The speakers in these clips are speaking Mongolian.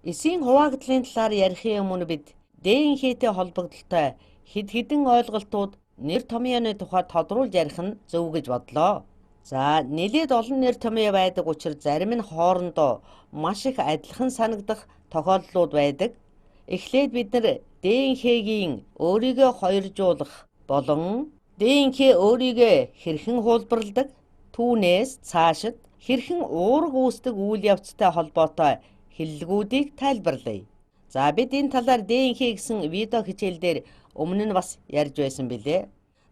Эсийн хуваагдлын талаар ярихын өмнө бид ДНХ-тэй холбогдолтой хэд хэдэн ойлголтууд нэр томьёоны тухай тодруулж ярих нь зөв гэж бодлоо. За, нэлээд олон нэр томьёо байдаг учраас зарим нь хоорондоо маш их адилхан санагдах тохиолдлууд байдаг. Эхлээд бид нар ДНХ-гийн өөрийгөө хоёржуулах болон ДНХ өөрийгөө хэрхэн хуулбарладаг, түүнээс цаашид хэрхэн уурга үүсдэг үйл явцтай холбоотой хэллэгүүдийг тайлбарлая. За, бид энэ талаар ДНХ гэсэн видео хичээлдээр өмнө нь бас ярьж байсан билээ.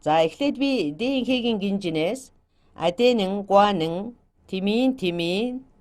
За, эхлээд би ДНХ-гийн гинжинээс аденин, гуанин, тимин,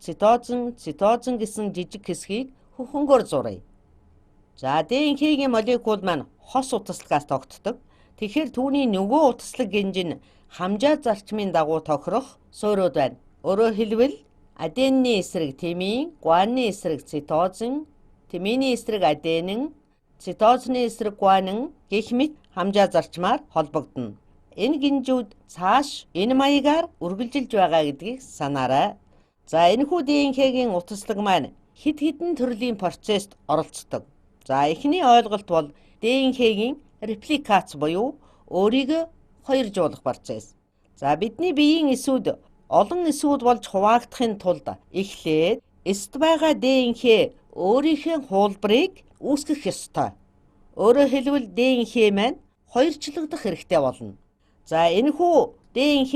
цитозин гэсэн жижиг хэсгийг хөхөнгөөр зуръя. За, ДНХ-гийн молекул маань хос утаслагаас тогтдог. Тэгэхээр түүний нөгөө утаслаг гинжин хамжаа зарчмын дагуу тохирох суурьуд байна. Өөрөөр хэлбэл аденины эсрэг тимин, гуанины эсрэг цитозин, тимины эсрэг аденин, цитозины эсрэг гуанин гэх мэт хамжаа зарчмаар холбогдно. Энэ гинжүүд цааш энэ маягаар үргэлжилж байгаа гэдгийг санаарай. За, энэхүү ДНХ-гийн утаслаг маань хэд хэдэн төрлийн процессд оролцдог. За, эхний ойлголт бол ДНХ-гийн репликац буюу өөрийгөө хоёржуулах процесс. За, бидний биеийн эсүүд олон эсүүд болж хуваагдахын тулд эхлээд эсд байгаа ДНХ өөрийнхөө хуулбарыг үүсгэх ёстой. Өөрөөр хэлбэл ДНХ маань хоёрчлогдох хэрэгтэй болно. За, энэхүү ДНХ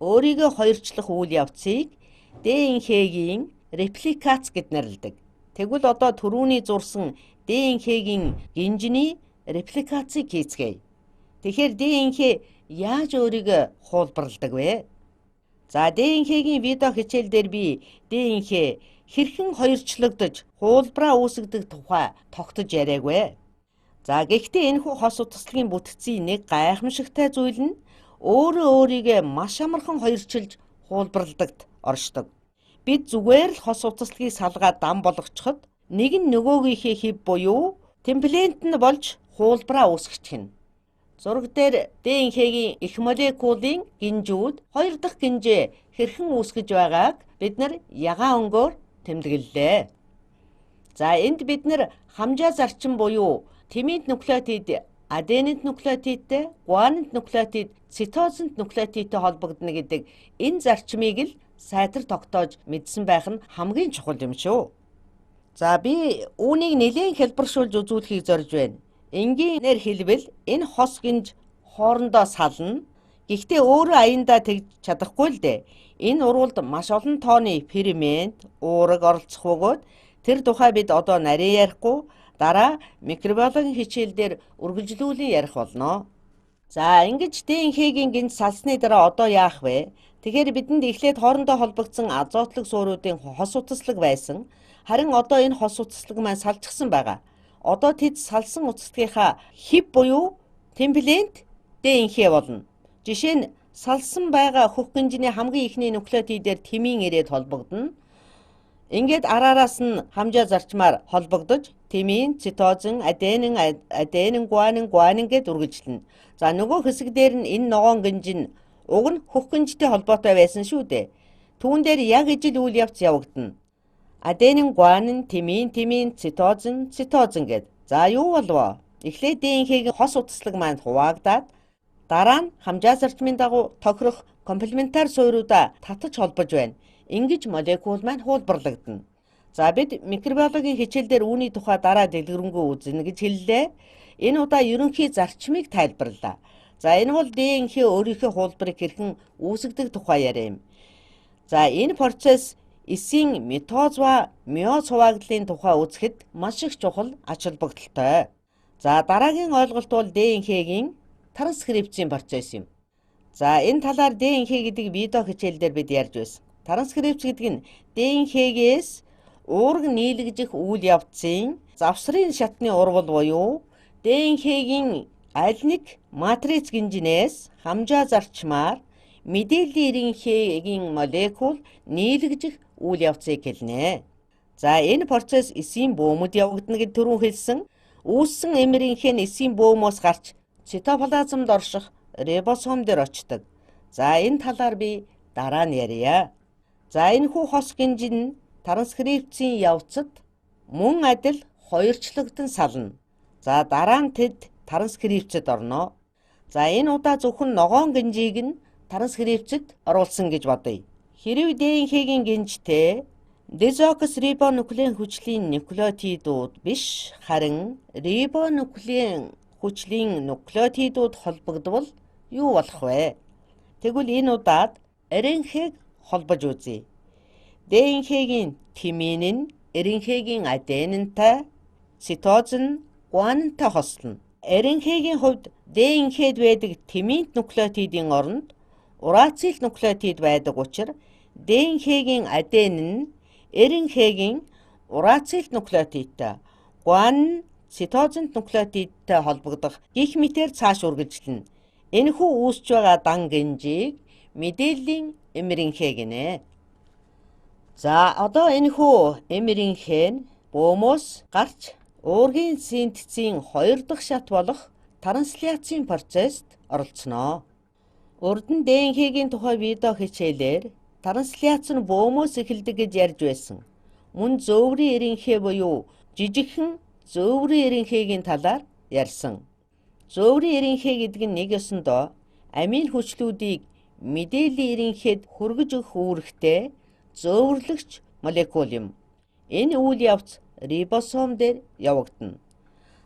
өөрийгөө хоёрчлох үйл явцыг ДНХ-гийн репликац гэд нэрлэдэг. Тэгвэл одоо түрүүний зурсан ДНХ-гийн гинжний репликацийг хийцгээе. Тэгэхээр ДНХ яаж өөрийгөө хуулбарладаг вэ? За, ДНХ-гийн видео хичээлдээр би ДНХ хэрхэн хоёрчлогдож хуулбараа үүсгдэг тухай тогтож яриагвэ. За, гэхдээ энэхүү хос утаслагын бүтцийн нэг гайхамшигтай зүйл нь өөрөө өөрийгөө маш амархан хоёрчилж хуулбарладагт оршдог. Бид зүгээр л хос утаслагыг салгаад дан болгочиход нэг нь нөгөөгийнхээ хэв буюу темплент нь болж хуулбараа үүсгэчихнэ. Зураг дээр ДНХ-гийн их молекулын гинжүүд хоёр дахь гинжээ хэрхэн үүсгэж байгааг бид нар ягаан өнгөөр тэмдэглэлээ. За, энд бид нар хамжаа зарчим буюу тимид нуклеотид аденинт нуклеотидтэй, гуанинт нуклеотид цитозинт нуклеотидтэй холбогдно гэдэг энэ зарчмыг л сайтар тогтоож мэдсэн байх нь хамгийн чухал юм шүү. За, би үүнийг нэлээд хэлбэршүүлж үзүүлэхийг зорж байна. Энгийнээр хэлбэл энэ хос гинж хоорондоо сална. Гэхдээ өөрөө аяндаа тэгж чадахгүй л дээ. Энэ урвалд маш олон тооны фермент, уурга оролцох бөгөөд тэр тухай бид одоо нарийн ярихгүй, дараа микробиологийн хичээлдээр үргэлжлүүлэн ярих болно. За, ингэж ДНХ-гийн гинж салсны дараа одоо яах вэ? Тэгэхээр бидэнд эхлээд хоорондоо холбогдсон азотлог суурьуудын хос утаслаг байсан. Харин одоо энэ хос утаслаг маань салжчихсан байгаа. Одоо тэд салсан утаслагынхаа хэв буюу темплент ДНХ болно. Жишээ нь салсан байгаа хөх гинжний хамгийн ихний нуклеотидээр тимин ирээд холбогдно. Ингээд араараас нь хамжаа зарчмаар холбогдож тимин, цитозин, аденин, гуанин гэд үргэлжлэнэ. За, нөгөө хэсэг дээр нь энэ ногоон гинж нь уг нь хөх гинжтэй холбоотой байсан шүү дээ. Түүн дээр яг ижил үйл явц явагдана. Аденин, гуанин, тимин, цитозин гэд. За, юу болов? Эхлээд ДНХ-гийн хос утаслаг маань хуваагдаад дараа нь хамжаа зарчмын дагуу тохирох комплементар суурьудаа татаж холбож байна. Ингэж молекул маань хуулбарлагдана. За, бид микробиологийн хичээлдээр үүний тухай дараа дэлгэрэнгүй үзнэ гэж хэллээ. Энэ удаа ерөнхий зарчмыг тайлбарлаа. За, энэ бол ДНХ өөрийнхөө хуулбарыг хэрхэн үүсгдэг тухай яриа юм. За, энэ процесс эсийн митоз ба миоз хуваагдлын тухай үзэхэд маш их чухал ач холбогдолтой. За, дараагийн ойлголт бол ДНХ-гийн транскрипцийн процесс юм. За, энэ талаар ДНХ гэдэг видео хичээлдээр бид ярьж байсан. Транскрипц гэдэг нь ДНХ-гээс уурга нийлэгжих үйл явцын завсрын шатны урвал буюу ДНХ-гийн аль нэг матриц гинжинээс хамжаа зарчмаар мэдээллийн иргэншээгийн молекул нийлэгжих үйл явцыг хэлнэ. За, энэ процесс эсийн бөөмөд явагдана гэж түрүүн хэлсэн. Үүссэн эмэрийнхээ эсийн бөөмөөс гарч цитоплазмд орших рибосом дээр очдог. За, энэ талаар би дараа нь ярья. За, энэ хүү хос гинжин транскрипцийн явцад Мөн адил хоёрчлогдсон сална. За дараа нь тэд транскрипцэд орно. За энэ удаа зөвхөн ногоон гинжийг нь транскрипцэд оруулсан гэж бодъё. Хэрэв ДНХ-гийн гинжтэй дезоксирибонуклеин хүчлийн нуклеотидууд биш харин рибонуклеин хүчлийн нуклеотидууд холбогдвол юу болох вэ? Тэгвэл энэ удаад РНХ-г холбож үзье. ДНХ-гийн тимин нь РНХ-гийн аденинтай, цитоз нь гуанинтай хослоно. РНХ-гийн хувьд ДНХ-д байдаг тиминт нуклеотидын оронд урацил нуклеотид байдаг учраас ДНХ-гийн аденин нь РНХ-гийн урацил нуклеотидтай, гуанин нь цитозент нуклеотидтай холбогдох гих мэтээр цааш үргэлжлэнэ. Энэхүү үүсч байгаа дан гинжийг мэдээллийн МРНХ гинэ. За одоо энэхүү МРНХ нь бөөмөөс гарч уургийн синтезийн 2 дахь шат болох трансляцийн процесст оролцоно. Урд нь ДНХ-гийн тухай видео хичээлээр трансляц нь бөөмөөс эхэлдэг гэж ярьж байсан. Мөн зөөврийн РНХ буюу жижигхэн зөөврийн РНХ-гийн талаар ярьсан. Зөөврийн РНХ гэдэг нь нэг ёсондоо амин хүчлүүдийг мэдээллийн РНХ-д хүргэж өгөх үүрэгтэй зөөвөрлөгч молекул юм. Энэ үйл явц рибосом дээр явагдана.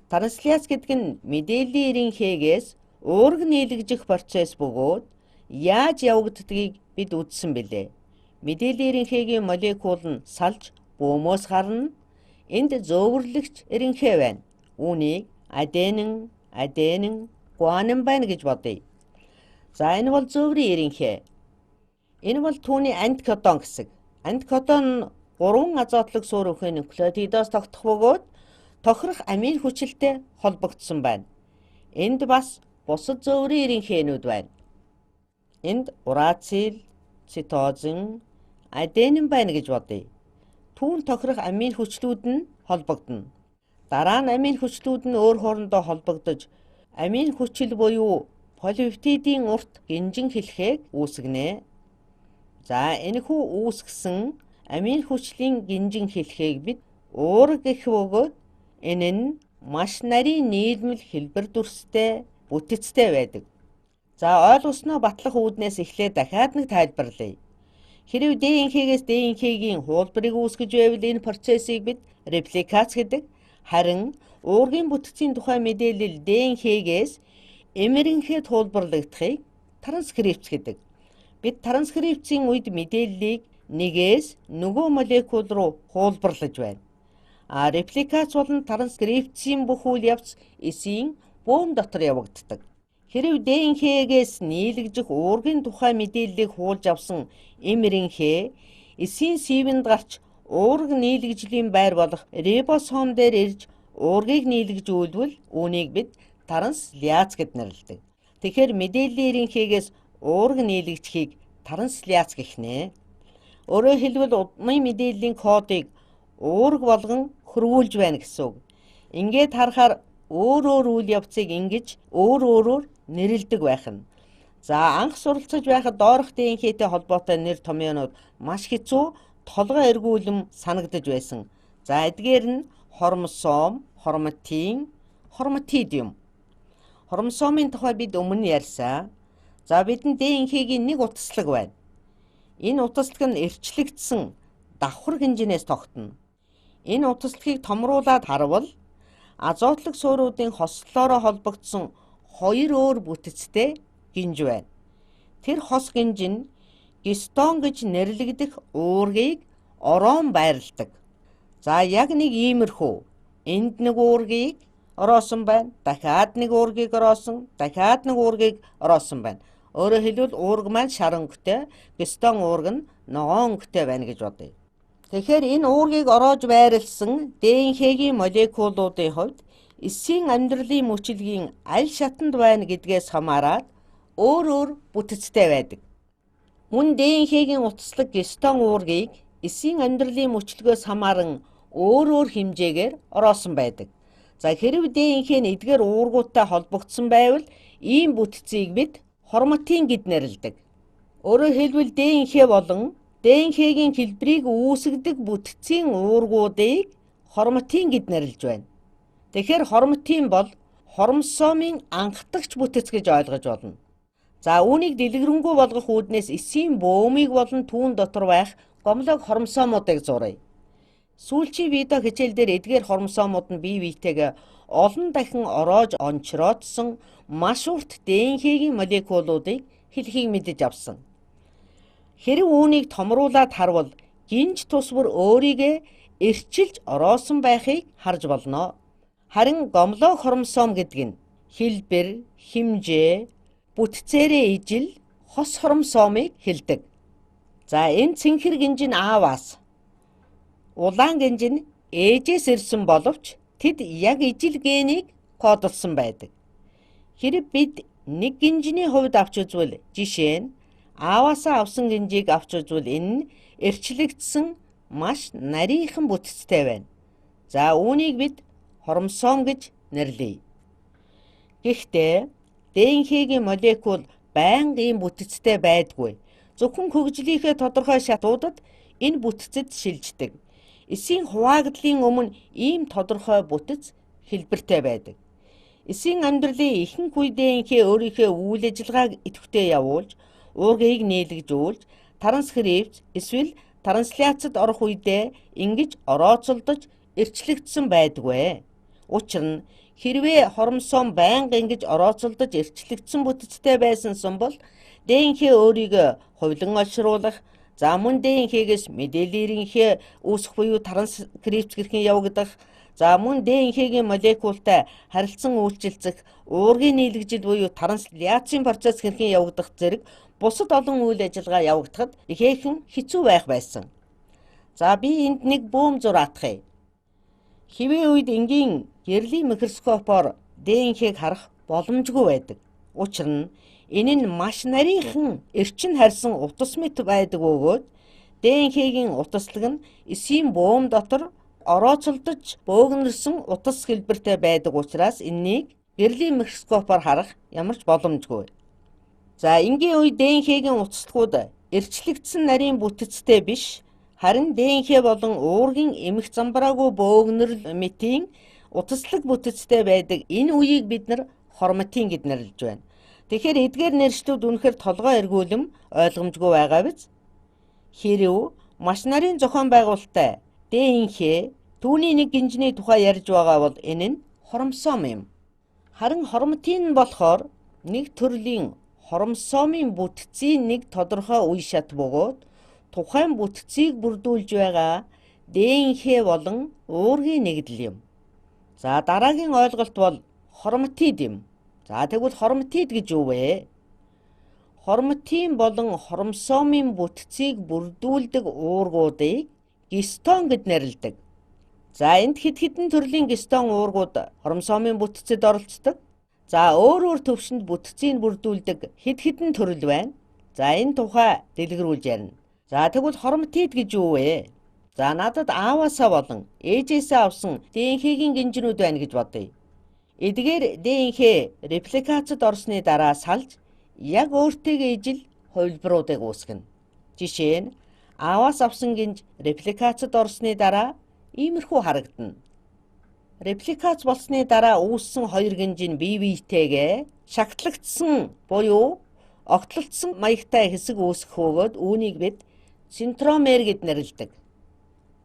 Трансляц гэдэг нь мэдээллийн РНХ-гээс уург нийлэгжих процесс бөгөөд яаж явагддгийг бид үзсэн билээ. Мэдээллийн РНХ-гийн молекул нь салж бөөмөөс гарна. Энд зөөвөрлөгч РНХ байна. Үүнийг аденин, гуанин байна гэж бодъё. За энэ бол зөөврийн РНХ. Энэ бол түүний антикодон хэсэг. Антикодон нь 3 азотлог суур үхээ нуклеотидоос тогтох бөгөөд тохирох амин хүчилтэй холбогдсон байна. Энд бас бусад зөөврийн РНХ-нүүд байна. Энд урацил, цитозин, аденин байна гэж бодъё. Түүн тохирох амин хүчлүүд нь холбогдно. Дараа нь амин хүчлүүд нь өөр хоорондоо холбогдож амин хүчил буюу полипептидийн урт гинжин хэлхийг үүсгэнэ. За энэхүү үүсгэсэн амин хүчлийн гинжин хэлхийг бид уурга гэх бөгөөд энэ нь маш нарийн нийлмэл хэлбэр дүрстэй, бүтэцтэй байдаг. За ойлгосноо батлах үүднээс эхлээд дахиад нэг тайлбарлая. Хэрэв ДНХ-гээс ДНХ-гийн хуулбарыг үүсгэж байвал энэ процессыг бид репликац гэдэг. Харин уургийн бүтэцийн тухай мэдээлэл ДНХ-гээс МРНХ-д хуулбарлагдахыг транскрипц гэдэг. Бид транскрипцийн үед мэдээллийг нэгээс нөгөө молекул руу хуулбарлаж байна. Репликац болон транскрипцийн бүх үйл явц эсийн бөөм дотор явагддаг. Хэрэв ДНХ-гээс нийлэгжих уургийн тухай мэдээллийг хуулж авсан МРНХ эсийн сивэнд гарч уурга нийлэгжлийн байр болох рибосом дээр ирж уургийг нийлэгжүүлвэл үүнийг бид трансляц гэд нэрлэдэг. Тэгэхээр мэдээллийн РНХ-гээс уурга нийлэгдэхийг трансляц гэх нэ. Өөрөөр хэлбэл удмын мэдээллийн кодыг уурга болгон хөрвүүлж байна гэсэн үг. Ингээд харахаар өөр үйл явцыг ингэж өөрөөр нэрлэдэг байх нь. За анх суралцаж байхад доорх ДНХ-тэй холбоотой нэр томьёонууд маш хэцүү, толгой эргүүлэм санагдаж байсан. За эдгээр нь хромосом, хроматидиум. Хромосомын тухай бид өмнө ярьсан. За бидэнд ДНХ-гийн нэг утаслаг байна. Энэ утаслаг нь эрчлэгдсэн давхар гинжинээс тогтно. Энэ утаслагыг томруулаад харвал азотлог сууруудын хослолоороо холбогдсон 2 өөр бүтэцтэй гинж байна. Тэр хос гинж нь гистон гэж нэрлэгдэх уургийг ороон байрладаг. За яг нэг иймэрхүү. Энд нэг уургийг ороосон байна. Дахиад нэг уургийг ороосон, дахиад нэг уургийг ороосон байна. Өөрөөр хэлбэл уург маань шар өнгөтэй, гистон уург нь ногоон өнгөтэй байна гэж бодъё. Тэгэхээр энэ уургийг ороож байрлсан ДНХ-гийн молекулуудын хувьд эсийн амьдралын мөчилгийн аль шатанд байна гэдгээс хамаарат өөр бүтэцтэй байдаг. Мөн ДНХ-гийн утаслаг гистон уургийг эсийн амьдралын мөчлөгөөс хамааран өөр хэмжээгээр ороосон байдаг. За хэрэв ДНХ нь эдгээр уургуудтай холбогдсон байвал ийм бүтэцийг бид хроматин гэд нэрлэдэг. Өөрөөр хэлбэл ДНХ болон ДНХ-гийн хэлбэрийг үүсгэдэг бүтэцийн уургуудыг хроматин гэд нэрлэж байна. Тэгэхээр хроматин бол хромосомын анхдагч бүтэц гэж ойлгож болно. За үүнийг дэлгэрэнгүй болгох үүднээс эсийн бөөмийг болон түүн дотор байх гомлог хромосомуудыг зуръя. Сүүлчийн видео хичээл дээр эдгээр хромосомууд нь бие биетэйгээ олон дахин ороож онцроодсон маш урт ДНХ-ийн молекулуудыг хэлхийг мэдэж авсан. Хэрэв үүнийг томруулаад харвал гинж тус бүр өөрийгөө эрчилж ороосон байхыг харж болно. Харин гомлог хромосом гэдэг нь хэлбэр, хэмжээ, бүтцээрээ ижил хос хромосомыг хэлдэг. За энэ цэнхэр гинж нь ааваас, улаан гинж нь ээжээс ирсэн боловч тэд яг ижил генийг кодолсон байдаг. Хэрэв бид нэг гинжний хувьд авч үзвэл, жишээ нь ааваасаа авсан гинжийг авч үзвэл энэ нь эрчлэгдсэн маш нарийнхан бүтцтэй байна. За үүнийг бид хромосом гэж нэрлэе. Гэхдээ ДНХ-гийн молекул байнга ийм бүтцтэй байдгүй. Зөвхөн хөгжлийнхээ тодорхой шатуудад энэ бүтцэд шилждэг. Эсийн хуваагдлын өмнө ийм тодорхой бүтэц хэлбэртэй байдаг. Эсийн амьдралын ихэнх үе ДНХ өөрийнхөө үйл ажиллагааг идэвхтэй явуулж, уургийг нийлэгжүүлж, транскрипц эсвэл трансляцид орох үедээ ингэж орооцолдож эрчлэгдсэн байдгүй. Учир нь хэрвээ хромосом байнга ингэж орооцолдож эрчлэгдсэн бүтцтэй байсан бол ДНХ өөрийгөө хувилан олшруулах, за мөн ДНХ-гээс мэдээллийнхээ үүсэх буюу транскрипц гэрхэн явагдах, за мөн ДНХ-гийн молекултай харилцан үйлчилцэх, уургийн нийлэгжил буюу трансляцийн процесс гэрхэн явагдах зэрэг бусад олон үйл ажиллагаа явагдахад ихээхэн хэцүү байх байсан. За би энд нэг бөөм зураатгая. Хэвээ үед энгийн гэрлийн микроскопоор ДНХ-г харах боломжгүй байдаг. Учир нь энэ нь маш нарийнхан эрчин харьсан утас мэт байдаг бөгөөд ДНХ-гийн утаслаг нь эсийн бөөм дотор орооцолдож бөөгнөрсөн утас хэлбэртэй байдаг учраас энэнийг гэрлийн микроскопоор харах ямарч боломжгүй. За энгийн үед ДНХ-гийн утаслагууд эрчлэгдсэн нарийн бүтцтэй биш, харин ДНХ болон уургийн эмх замбраагүй бөөгнөрл мэтийн утаслаг бүтцтэй байдаг. Энэ үеийг бид нар хроматин гэд нэрлэж байна. Тэгэхээр эдгээр нэршлүүд үнэхээр толгой эргүүлэм ойлгомжгүй байгаа биз? Хэрэв маш нарийн зохион байгуулалттай ДНХ түүний нэг гинжний тухай ярьж байгаа бол энэ нь хромосом юм. Харин хроматин нь болохоор нэг төрлийн хромосомын бүтцийн нэг тодорхой үе шат бөгөөд тухайн бүтцийг бүрдүүлж байгаа ДНХ болон уургийн нэгдэл юм. За дараагийн ойлголт бол хроматид юм. За тэгвэл хроматид гэж юу вэ? Хроматин болон хромосомын бүтцийг бүрдүүлдэг уургуудыг гистон гэд нэрлэдэг. За энд хэд хэдэн төрлийн гистон уургууд хромосомын бүтцэд оролцдог. За өөр төвшөнд бүтцийг бүрдүүлдэг хэд хэдэн төрөл байна. За энэ тухай дэлгэрүүлж ярина. За тэгвэл хроматид гэж юу вэ? За надад ааваасаа болон ээжээсээ авсан ДНХ-гийн гинжнүүд байна гэж бодъё. Эдгээр ДНХ репликацид орсны дараа салж яг өөртөөгөө ижил хувилбаруудыг үүсгэнэ. Жишээ нь ааваас авсан гинж репликацид орсны дараа иймэрхүү харагдана. Репликац болсны дараа үүссэн хоёр гинж нь бие биетэйгээ шагтлагдсан буюу огтлолцсон маягтай хэсэг үүсгэх бөгөөд үүнийг бид центромер гэд нэрлэдэг.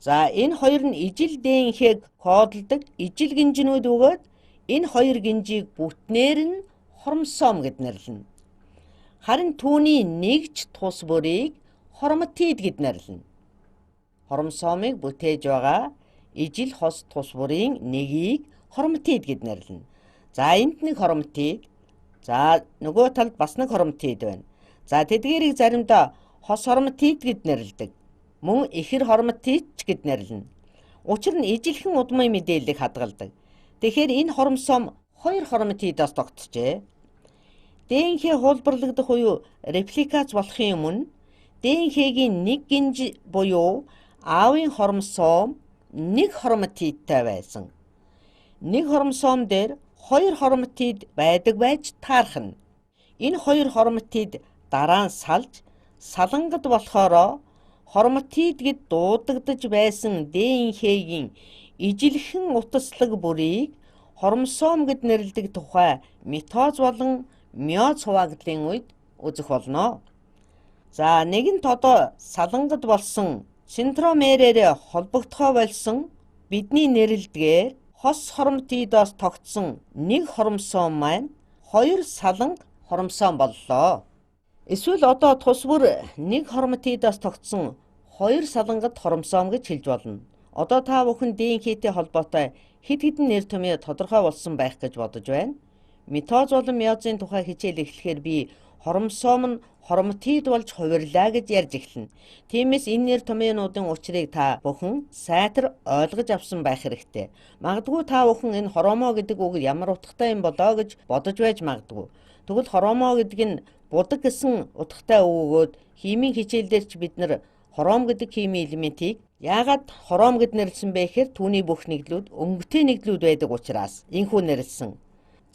За энэ хоёр нь ижил ДНХ-г кодолдог ижил гинжнүүд бөгөөд энэ хоёр гинжийг бүтнээр нь хромосом гэд нэрлэнэ. Харин түүний нэгж тус бүрийг хроматид гэд нэрлэнэ. Хромосомыг бүтээж байгаа ижил хос тус бүрийн нэгийг хроматид гэд нэрлэнэ. За энд нэг хроматид, за нөгөө талд бас нэг хроматид байна. За тэдгээрийг заримдаа хос хроматид гэд нэрлэдэг. Мөн ихэр хроматид ч гэд нэрлэнэ. Учир нь ижилхэн удмын мэдээллийг хадгалдаг. Тэгэхээр энэ хромосом хоёр хроматидоос тогтжээ. ДНХ хуулбарлагдах буюу репликац болохын өмнө ДНХ-гийн нэг гинж буюу аавын хромосом нэг хроматидтай байсан. Нэг хромосом дээр хоёр хроматид байдаг байж таархна. Энэ хоёр хроматид дараа нь салж салангад болохоро хроматид гэд дуудагдж байсан ДНХ-гийн ижилхэн утаслаг бүрийг хоромсоом гэд нэрлэдэг тухай митоз болон миоз хуваагдлын үед үзэх болно. За нэгэнт одоо салангад болсон синтромерээр холбогдохоо болсон бидний нэрлэдгээр хос хорматидоос тогтсон нэг хоромсоом маань хоёр саланг хоромсоом боллоо. Эсвэл одоо тус бүр нэг хорматидоос тогтсон хоёр салангад хоромсоом гэж хэлж болно. Одоо та бүхэн ДНХ-тэй холбоотой хэд хэдэн нэр томьёо тодорхой болсон байх гэж бодож байна. Митоз болон миозын тухай хичээл эхлэхээр би хоромсоом нь хорматид болж хувирлаа гэж ярьж эхэлнэ. Тиймээс энэ нэр томьёонуудын учрыг та бүхэн сайтар ойлгож авсан байх хэрэгтэй. Магадгүй та бүхэн энэ хоромоо гэдэг үг ямар утгатай юм болоо гэж бодож байж магадгүй. Тэгвэл хоромоо гэдэг нь будаг гэсэн утгатай үг өгөөд химийн хичээлдэр ч бид нар хором гэдэг химийн элементийг яагаад хором гэд нэрлсэн бэ гэхээр түүний бүх нэгдлүүд өнгөтэй нэгдлүүд байдаг учраас энхүү нэрлсэн.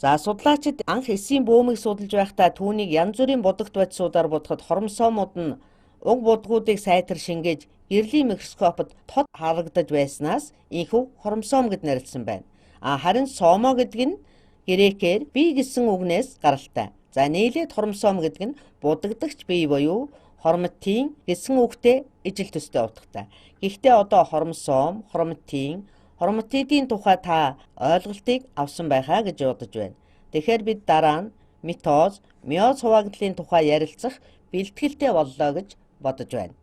За судлаачид анх эсийн бөөмийг судалж байхдаа түүнийг янз бүрийн будагт бодисуудаар будахад хоромсоомууд нь уг будгуудыг сайтар шингээж гэрлийн микроскопод тод харагдаж байснаас энхүү хоромсоом гэд нэрлсэн байна. Харин соомо гэдэг нь грекээр бие гэсэн үгнээс гаралтай. За нийлээд хоромсоом гэдэг нь будагдагч бие буюу хорматин гэсэн үгтэй ижил төстэй утгатай. Гэхдээ одоо хоромсоом, хорматидын тухай та ойлголтыг авсан байхаа гэж бодож байна. Тэгэхээр бид дараа нь митоз, миоз хуваагдлын тухай ярилцах бэлтгэлтэй боллоо гэж бодож байна.